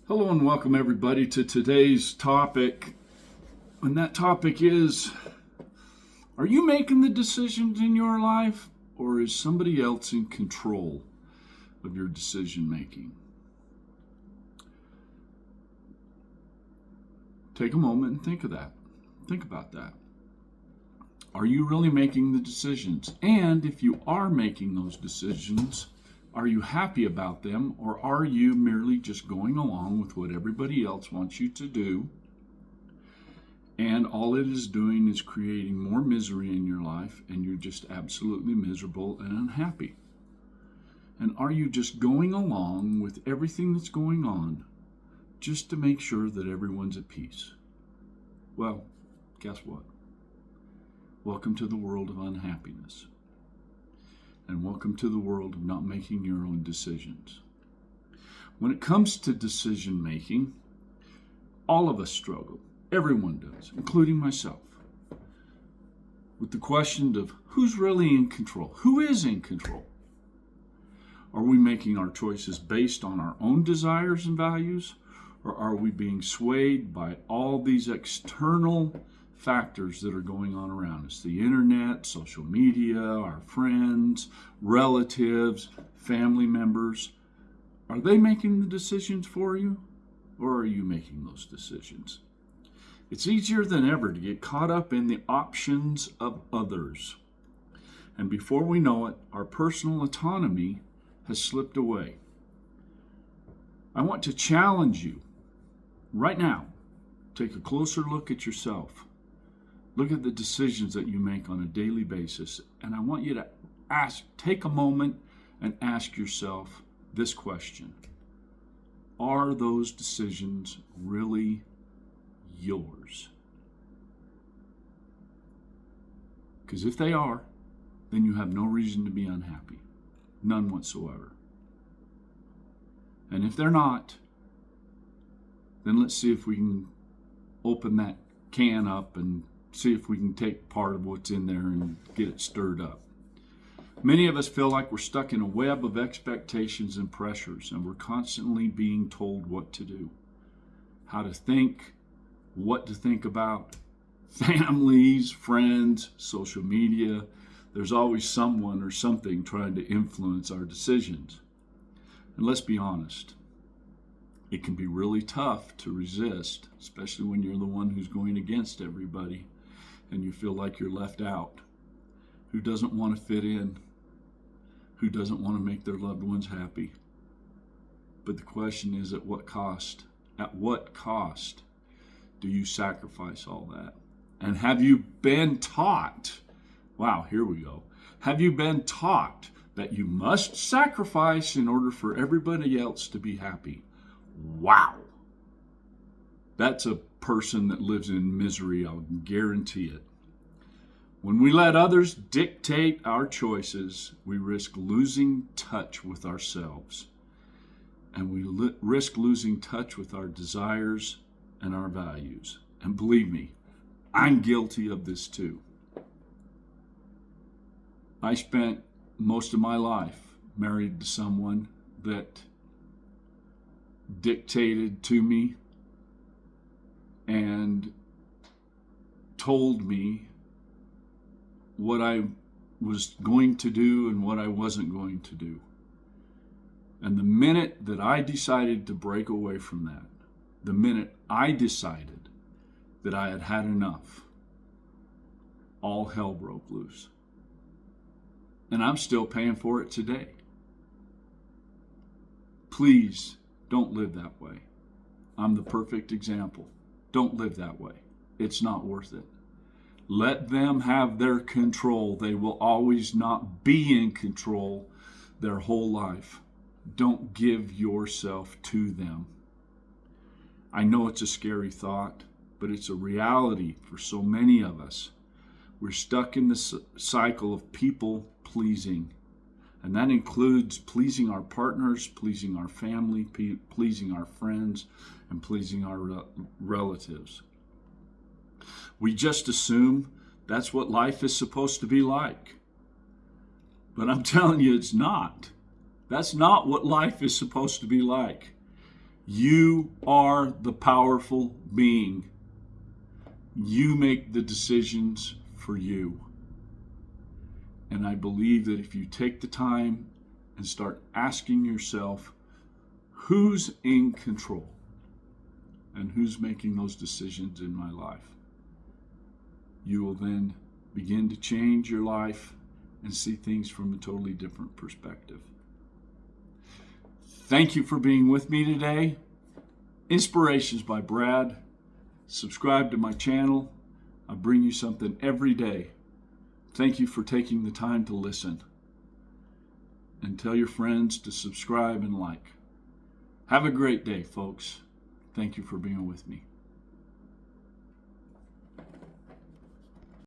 Hello and welcome everybody to today's topic. And that topic is, are you making the decisions in your life, or is somebody else in control of your decision making? Take a moment and think of that. Think about that. Are you really making the decisions? And if you are making those decisions, are you happy about them, or are you merely just going along with what everybody else wants you to do? And all it is doing is creating more misery in your life, and you're just absolutely miserable and unhappy. And are you just going along with everything that's going on just to make sure that everyone's at peace? Well, guess what? Welcome to the world of unhappiness. And welcome to the world of not making your own decisions. When it comes to decision making, all of us struggle. Everyone does, including myself, with the question of who's really in control? Who is in control? Are we making our choices based on our own desires and values, or are we being swayed by all these external factors that are going on around us? The internet, social media, our friends, relatives, family members. Are they making the decisions for you, or are you making those decisions? It's easier than ever to get caught up in the options of others. And before we know it, our personal autonomy has slipped away. I want to challenge you right now. Take a closer look at yourself. Look at the decisions that you make on a daily basis. And I want you to take a moment and ask yourself this question. Are those decisions really yours? Because if they are, then you have no reason to be unhappy. None whatsoever. And if they're not, then let's see if we can open that can up and see if we can take part of what's in there and get it stirred up. Many of us feel like we're stuck in a web of expectations and pressures, and we're constantly being told what to do, how to think, what to think about. Families, friends, social media. There's always someone or something trying to influence our decisions. And let's be honest, it can be really tough to resist, especially when you're the one who's going against everybody and you feel like you're left out. Who doesn't want to fit in? Who doesn't want to make their loved ones happy? But the question is, at what cost? At what cost do you sacrifice all that? And have you been taught? Wow, here we go. Have you been taught that you must sacrifice in order for everybody else to be happy? Wow. That's a person that lives in misery, I'll guarantee it. When we let others dictate our choices, we risk losing touch with ourselves. And we risk losing touch with our desires and our values. And believe me, I'm guilty of this too. I spent most of my life married to someone that dictated to me and told me what I was going to do and what I wasn't going to do. And the minute that I decided to break away from that, the minute I decided that I had had enough, all hell broke loose. And I'm still paying for it today. Please don't live that way. I'm the perfect example. Don't live that way. It's not worth it. Let them have their control. They will always not be in control their whole life. Don't give yourself to them. I know it's a scary thought, but it's a reality for so many of us. We're stuck in this cycle of people pleasing. And that includes pleasing our partners, pleasing our family, pleasing our friends, and pleasing our relatives. We just assume that's what life is supposed to be like. But I'm telling you, it's not. That's not what life is supposed to be like. You are the powerful being. You make the decisions for you. And I believe that if you take the time and start asking yourself, who's in control and who's making those decisions in my life, you will then begin to change your life and see things from a totally different perspective. Thank you for being with me today. Inspirations by Brad. Subscribe to my channel. I bring you something every day. Thank you for taking the time to listen. And tell your friends to subscribe and like. Have a great day, folks. Thank you for being with me.